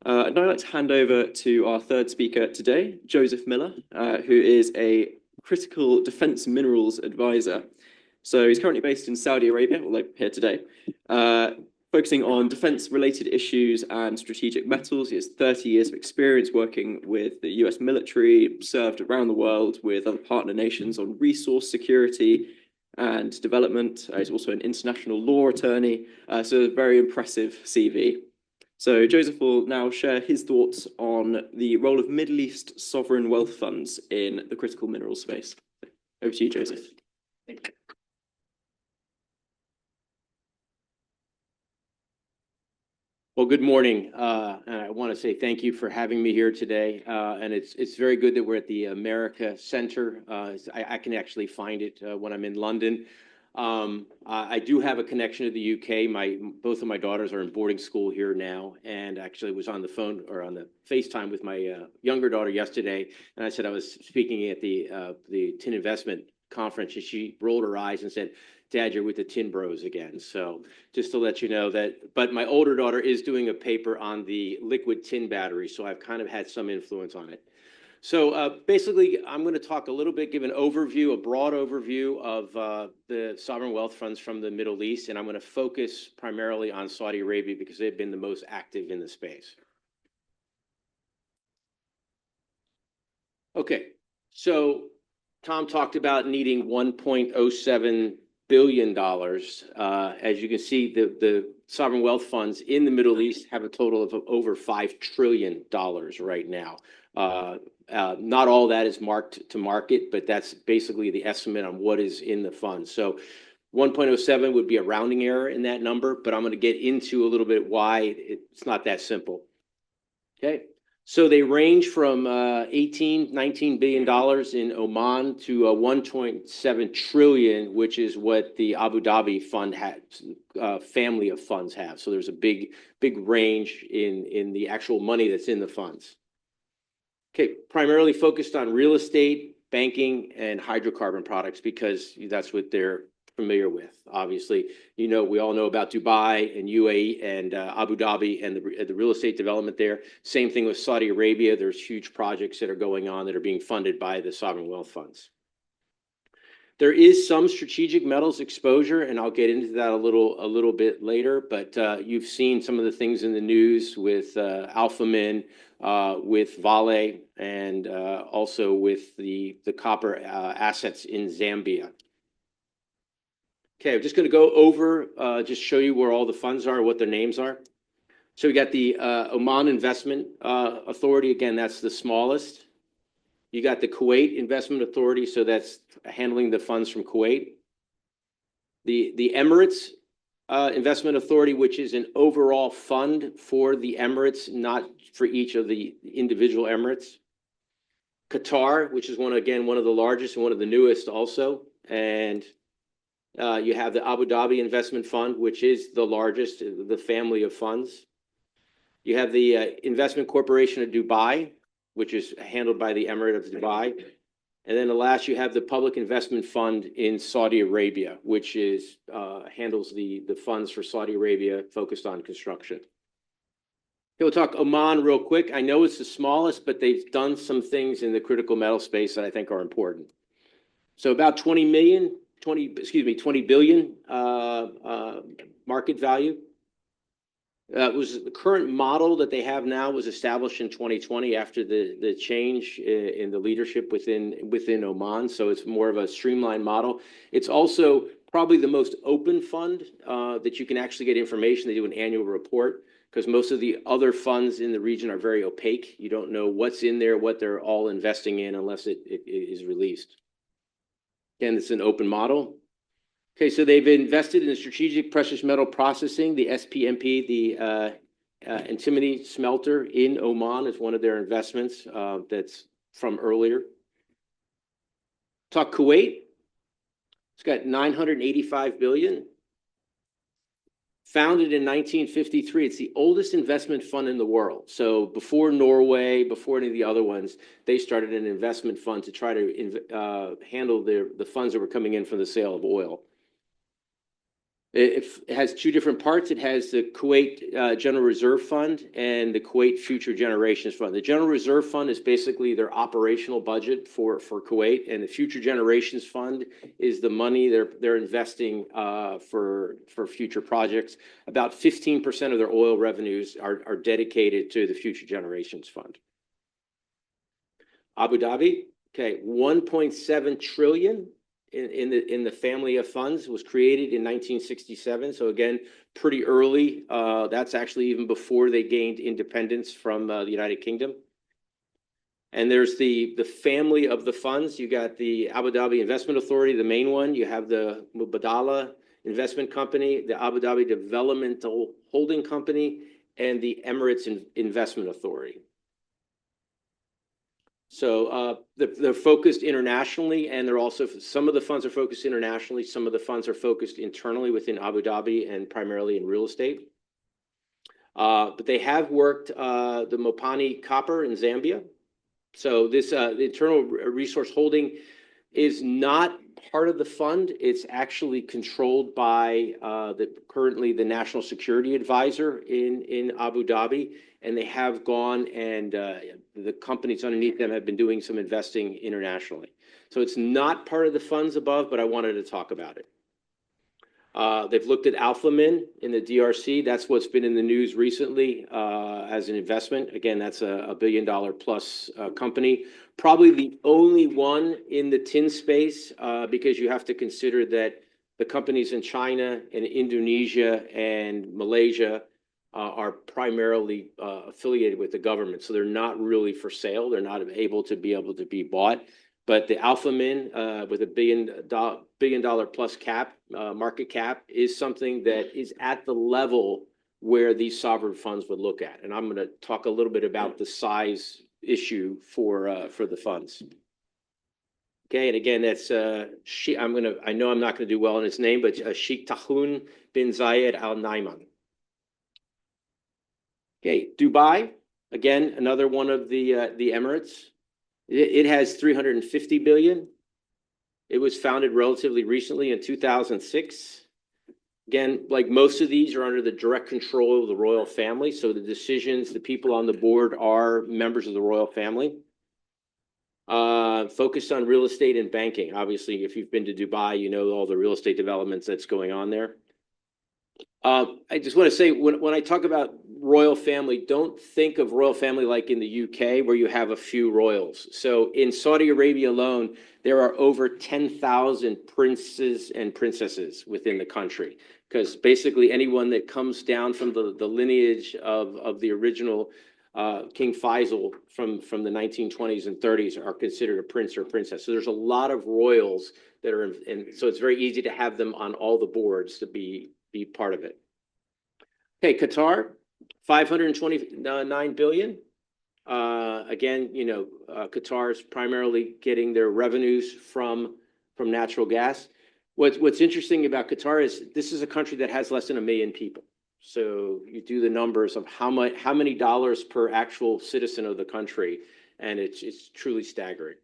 I'd now like to hand over to our third speaker today, Joseph Miller, who is a critical defense minerals advisor. So he's currently based in Saudi Arabia, although here today, focusing on defense-related issues and strategic metals. He has 30 years of experience working with the US military, served around the world with other partner nations on resource security and development. He's also an international law attorney, so a very impressive CV. So Joseph will now share his thoughts on the role of Middle East sovereign wealth funds in the critical mineral space. Over to you, Joseph. Thank you. Well, good morning, and I want to say thank you for having me here today. And it's very good that we're at the America Center. I can actually find it when I'm in London. I do have a connection to the UK. Both of my daughters are in boarding school here now, and actually was on the phone or on the FaceTime with my younger daughter yesterday. And I said I was speaking at the Tin Investment Conference, and she rolled her eyes and said, "Dad, you're with the Tin Bros again." So just to let you know that, but my older daughter is doing a paper on the liquid tin battery, so I've kind of had some influence on it. So basically, I'm going to talk a little bit, give an overview, a broad overview of the sovereign wealth funds from the Middle East, and I'm going to focus primarily on Saudi Arabia because they've been the most active in the space. Okay, so Tom talked about needing $1.07 billion. As you can see, the sovereign wealth funds in the Middle East have a total of over $5 trillion right now. Not all that is marked to market, but that's basically the estimate on what is in the fund. So 1.07 would be a rounding error in that number, but I'm going to get into a little bit why it's not that simple. Okay. So they range from $19 billion in Oman to 1.7 trillion, which is what the Abu Dhabi fund has, family of funds have. So there's a big range in the actual money that's in the funds. Okay, primarily focused on real estate, banking, and hydrocarbon products because that's what they're familiar with. Obviously, you know, we all know about Dubai and UAE and Abu Dhabi and the real estate development there. Same thing with Saudi Arabia. There's huge projects that are going on that are being funded by the sovereign wealth funds. There is some strategic metals exposure, and I'll get into that a little bit later. But you've seen some of the things in the news with Alpha Min, with Vale, and also with the copper assets in Zambia. Okay, I'm just going to go over, just show you where all the funds are, what their names are. So we got the Oman Investment Authority. Again, that's the smallest. You got the Kuwait Investment Authority, so that's handling the funds from Kuwait. The Emirates Investment Authority, which is an overall fund for the Emirates, not for each of the individual Emirates. Qatar, which is one of the largest and one of the newest also. And you have the Abu Dhabi Investment Fund, which is the largest, the family of funds. You have the Investment Corporation of Dubai, which is handled by the Emirate of Dubai. And then the last, you have the Public Investment Fund in Saudi Arabia, which is handles the funds for Saudi Arabia focused on construction. Okay, we'll talk Oman real quick. I know it's the smallest, but they've done some things in the critical metal space that I think are important. So about 20 billion market value. Was the current model that they have now was established in 2020 after the change in the leadership within Oman. So it's more of a streamlined model. It's also probably the most open fund that you can actually get information. They do an annual report because most of the other funds in the region are very opaque. You don't know what's in there, what they're all investing in unless it is released. Again, it's an open model. Okay, so they've invested in the strategic precious metal processing, the SPMP, the antimony smelter in Oman is one of their investments that's from earlier. Talk Kuwait. It's got 985 billion. Founded in 1953, it's the oldest investment fund in the world. So before Norway, before any of the other ones, they started an investment fund to try to handle the funds that were coming in from the sale of oil. It has two different parts. It has the Kuwait General Reserve Fund and the Kuwait Future Generations Fund. The General Reserve Fund is basically their operational budget for Kuwait, and the Future Generations Fund is the money they're investing for future projects. About 15% of their oil revenues are dedicated to the Future Generations Fund. Abu Dhabi, okay, 1.7 trillion in the family of funds was created in 1967. So again, pretty early. That's actually even before they gained independence from the United Kingdom. And there's the family of the funds. You got the Abu Dhabi Investment Authority, the main one. You have the Mubadala Investment Company, the Abu Dhabi Developmental Holding Company, and the Emirates Investment Authority. So they're focused internationally, and they're also, some of the funds are focused internationally. Some of the funds are focused internally within Abu Dhabi and primarily in real estate. But they have worked the Mopani Copper in Zambia. So this the Internal Resource Holding is not part of the fund. It's actually controlled by currently the National Security Advisor in Abu Dhabi. And they have gone and the companies underneath them have been doing some investing internationally. So it's not part of the funds above, but I wanted to talk about it. They've looked at Alphamin in the DRC. That's what's been in the news recently as an investment. Again, that's a $1 billion plus company. Probably the only one in the tin space because you have to consider that the companies in China and Indonesia and Malaysia are primarily affiliated with the government. So they're not really for sale. They're not able to be bought. But the Alphamin with a billion dollar plus market cap is something that is at the level where these sovereign funds would look at. And I'm going to talk a little bit about the size issue for the funds. Okay, and again, that's I know I'm not going to do well in his name, but Sheikh Tahun bin Zayed Al Nahyan. Okay, Dubai, again, another one of the Emirates. It has 350 billion. It was founded relatively recently in 2006. Again, like most of these are under the direct control of the royal family. So the decisions, the people on the board are members of the royal family. Focused on real estate and banking. Obviously, if you've been to Dubai, you know all the real estate developments that's going on there. I just want to say, when I talk about royal family, don't think of royal family like in the UK where you have a few royals. So in Saudi Arabia alone, there are over 10,000 princes and princesses within the country. Because basically anyone that comes down from the lineage of the original King Faisal from the 1920s and 30s are considered a prince or princess. So there's a lot of royals that are in, so it's very easy to have them on all the boards to be part of it. Okay, Qatar, 529 billion. Again, you know, Qatar is primarily getting their revenues from natural gas. What's interesting about Qatar is this is a country that has less than 1 million people. So you do the numbers of how many dollars per actual citizen of the country, and it's truly staggering.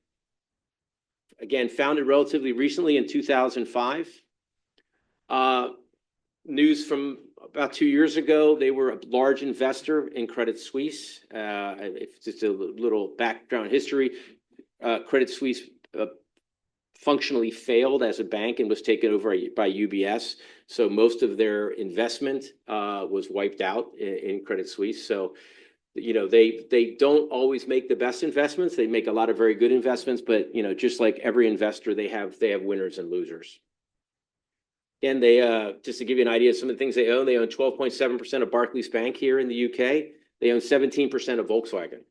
Again, founded relatively recently in 2005. News from about 2 years ago, they were a large investor in Credit Suisse. If just a little background history, Credit Suisse functionally failed as a bank and was taken over by UBS. So most of their investment was wiped out in Credit Suisse. So, you know, they don't always make the best investments. They make a lot of very good investments, but, you know, just like every investor, they have winners and losers. And they, just to give you an idea of some of the things they own 12.7% of Barclays Bank here in the UK. They own 17% of Volkswagen.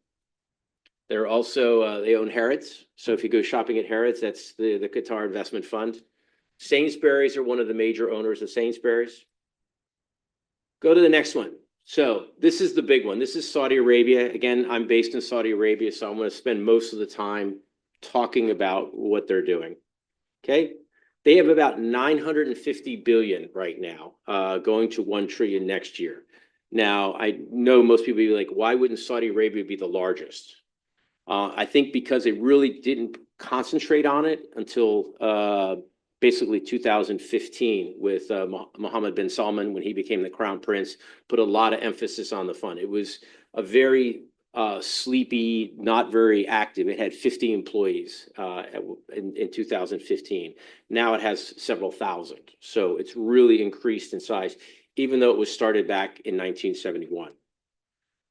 They're also, they own Harrods. So if you go shopping at Harrods, that's the Qatar Investment Fund. Sainsbury's are one of the major owners of Sainsbury's. Go to the next one. So this is the big one. This is Saudi Arabia. Again, I'm based in Saudi Arabia, so I'm going to spend most of the time talking about what they're doing. Okay. They have about 950 billion right now, going to 1 trillion next year. Now, I know most people will be like, why wouldn't Saudi Arabia be the largest? I think because they really didn't concentrate on it until basically 2015 with Mohammed bin Salman when he became the crown prince, put a lot of emphasis on the fund. It was a very sleepy, not very active. It had 50 employees in 2015. Now it has several thousand. So it's really increased in size, even though it was started back in 1971.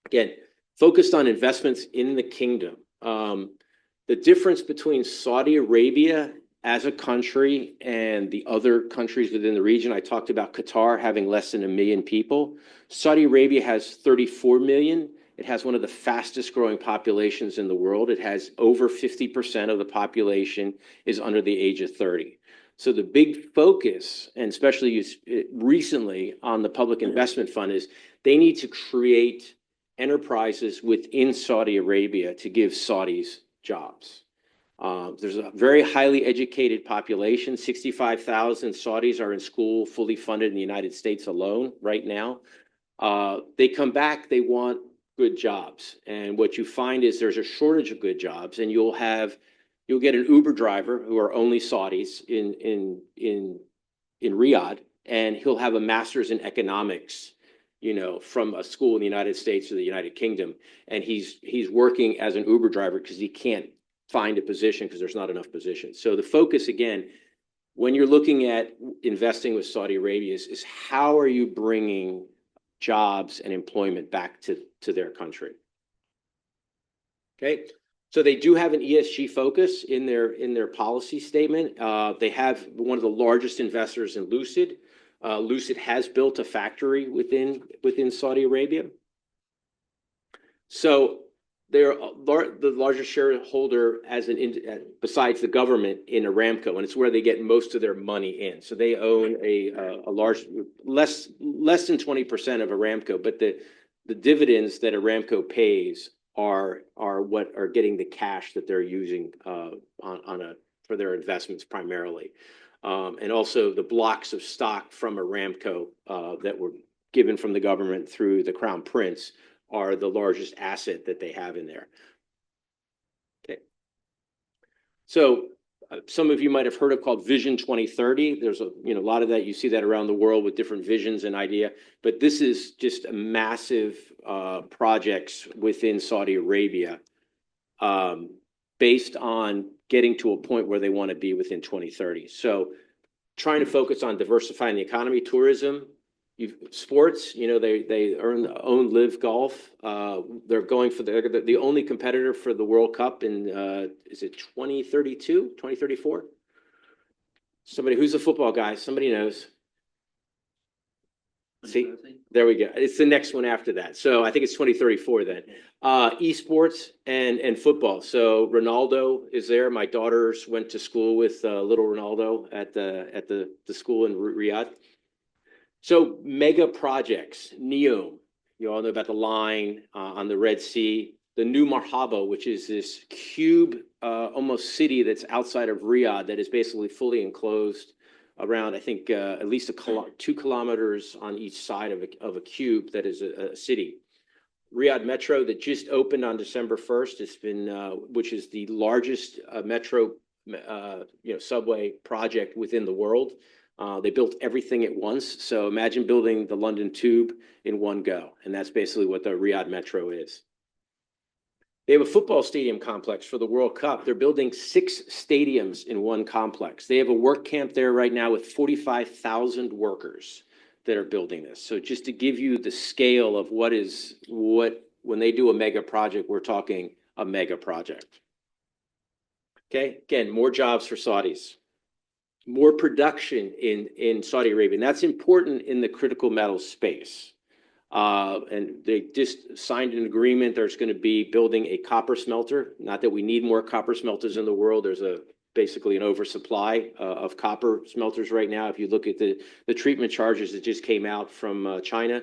Again, focused on investments in the kingdom. The difference between Saudi Arabia as a country and the other countries within the region, I talked about Qatar having less than 1 million people. Saudi Arabia has 34 million. It has one of the fastest growing populations in the world. It has over 50% of the population is under the age of 30. So the big focus, and especially recently on the public investment fund, is they need to create enterprises within Saudi Arabia to give Saudis jobs. There's a very highly educated population. 65,000 Saudis are in school, fully funded in the United States alone right now. They come back, they want good jobs. And what you find is there's a shortage of good jobs, and you'll get an Uber driver who are only Saudis in Riyadh, and he'll have a master's in economics, from a school in the United States or the United Kingdom, and he's working as an Uber driver because he can't find a position because there's not enough positions. So the focus, again, when you're looking at investing with Saudi Arabia is how are you bringing jobs and employment back to their country? Okay, so they do have an ESG focus in their policy statement. They have one of the largest investors in Lucid. Lucid has built a factory within Saudi Arabia. So they're the largest shareholder besides the government in Aramco, and it's where they get most of their money in. So they own a large, less than 20% of Aramco, but the dividends that Aramco pays are what are getting the cash that they're using for their investments primarily. And also the blocks of stock from Aramco that were given from the government through the Crown Prince are the largest asset that they have in there. Okay. So some of you might have heard of called Vision 2030. There's a lot of that. You see that around the world with different visions and idea. But this is just a massive projects within Saudi Arabia based on getting to a point where they want to be within 2030. So trying to focus on diversifying the economy, tourism, sports, they own Live Golf. They're going for the only competitor for the World Cup in, is it 2032, 2034? Somebody who's a football guy, somebody knows. See, there we go. It's the next one after that. So I think it's 2034 then. Esports and football. So Ronaldo is there. My daughters went to school with little Ronaldo at the school in Riyadh. So mega projects, NEOM, you all know about the line on the Red Sea, the new Marhaba, which is this cube, almost city that's outside of Riyadh that is basically fully enclosed around, I think, at least 2 kilometers on each side of a cube that is a city. Riyadh Metro that just opened on December 1st. It's been, which is the largest metro, subway project within the world. They built everything at once. So imagine building the London Tube in one go. And that's basically what the Riyadh Metro is. They have a football stadium complex for the World Cup. They're building 6 stadiums in one complex. They have a work camp there right now with 45,000 workers that are building this. So just to give you the scale of when they do a mega project, we're talking a mega project. Okay, again, more jobs for Saudis. More production in Saudi Arabia. And that's important in the critical metal space. And they just signed an agreement. There's going to be building a copper smelter. Not that we need more copper smelters in the world. There's basically an oversupply of copper smelters right now. If you look at the treatment charges that just came out from China.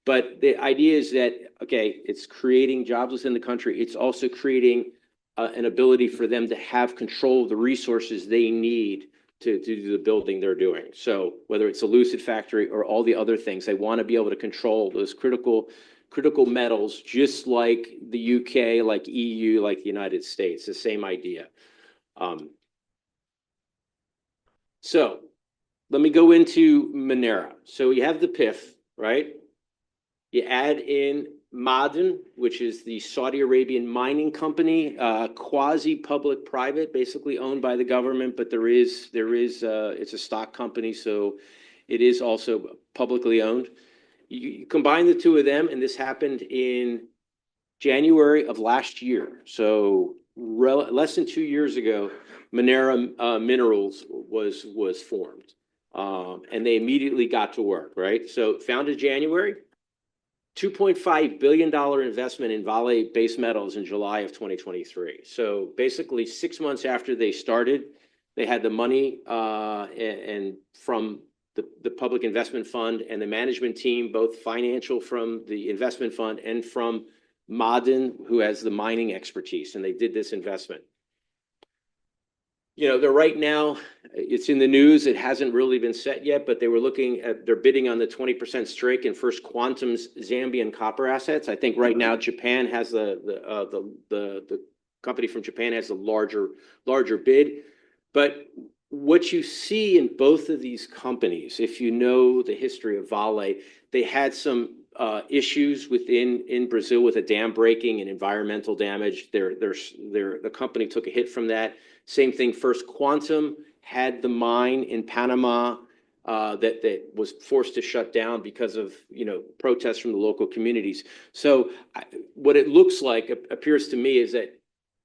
But the idea is that, okay, it's creating jobs within the country. It's also creating an ability for them to have control of the resources they need to do the building they're doing. So whether it's a Lucid factory or all the other things, they want to be able to control those critical metals, just like the UK, like EU, like the United States, the same idea. So let me go into Monera. So you have the PIF, right? You add in Ma'aden, which is the Saudi Arabian mining company, quasi-public private, basically owned by the government, but it's a stock company, so it is also publicly owned. You combine the two of them, and this happened in January of last year. So less than 2 years ago, Monera Minerals was formed. And they immediately got to work, right? So founded January, $2.5 billion investment in Vale Base Metals in July of 2023. So basically 6 months after they started, they had the money and from the public investment fund and the management team, both financial from the investment fund and from Ma'aden, who has the mining expertise, and they did this investment. They're right now, it's in the news. It hasn't really been set yet, but they're bidding on the 20% stake in First Quantum's Zambian copper assets. I think right now Japan has the company from Japan has a larger bid. But what you see in both of these companies, if you know the history of Vale, they had some issues in Brazil with a dam breaking and environmental damage. The company took a hit from that. Same thing, First Quantum had the mine in Panama that was forced to shut down because of protests from the local communities. So what it looks like, appears to me, is that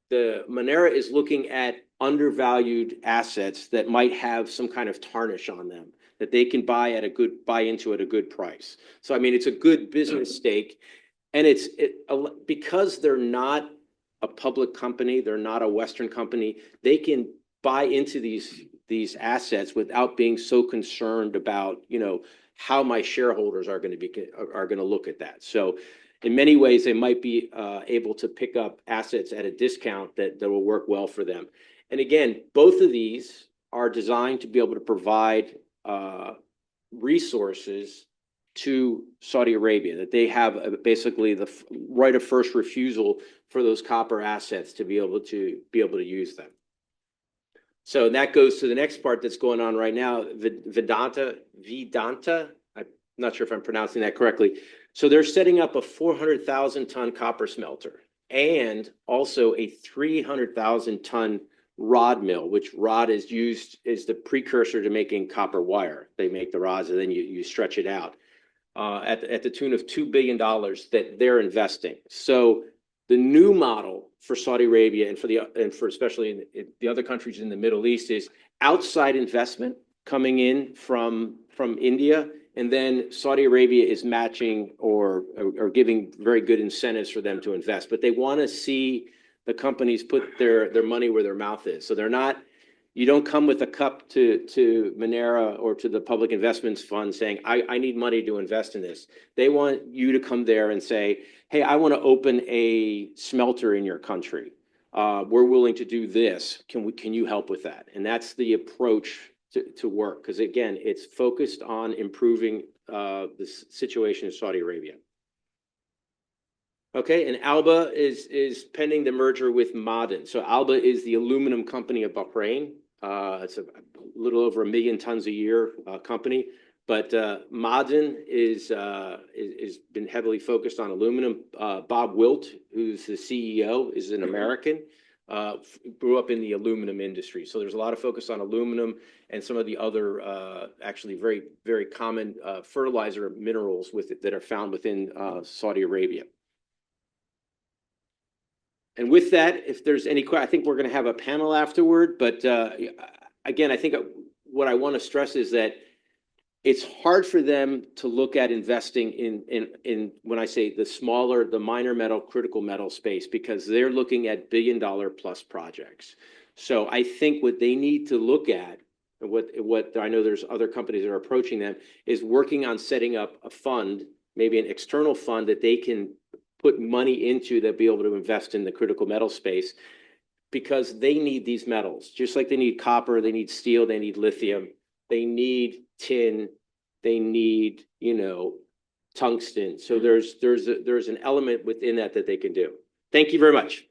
the Monera is looking at undervalued assets that might have some kind of tarnish on them that they can buy into at a good price. So I mean, it's a good business stake, and because they're not a public company, they're not a Western company, they can buy into these assets without being so concerned about how my shareholders are going to look at that. So in many ways, they might be able to pick up assets at a discount that will work well for them. And again, both of these are designed to be able to provide resources to Saudi Arabia, that they have basically the right of first refusal for those copper assets to be able to use them. So that goes to the next part that's going on right now, Vedanta. I'm not sure if I'm pronouncing that correctly. So they're setting up a 400,000 ton copper smelter and also a 300,000 ton rod mill, which rod is the precursor to making copper wire. They make the rods and then you stretch it out at the tune of $2 billion that they're investing. So the new model for Saudi Arabia and for especially in the other countries in the Middle East is outside investment coming in from India, and then Saudi Arabia is matching or giving very good incentives for them to invest. But they want to see the companies put their money where their mouth is. So you don't come with a cup to Monera or to the public investments fund saying, I need money to invest in this. They want you to come there and say, hey, I want to open a smelter in your country. We're willing to do this. Can you help with that? And that's the approach to work. Because again, it's focused on improving the situation in Saudi Arabia. Okay, and Alba is pending the merger with Ma'aden. So Alba is the aluminum company of Bahrain. It's a little over 1 million tons a year company, but Ma'aden is been heavily focused on aluminum. Bob Wilt, who's the CEO, is an American. Grew up in the aluminum industry, so there's a lot of focus on aluminum and some of the other actually very, very common fertilizer minerals that are found within Saudi Arabia. And with that, if there's any questions, I think we're going to have a panel afterward. But again, I think what I want to stress is that it's hard for them to look at investing in when I say the minor metal, critical metal space, because they're looking at $1 billion plus projects. So I think what they need to look at, and what I know there's other companies that are approaching them, is working on setting up a fund, maybe an external fund that they can put money into that be able to invest in the critical metal space, because they need these metals, just like they need copper, they need steel, they need lithium, they need tin, they need, tungsten. So there's an element within that they can do. Thank you very much.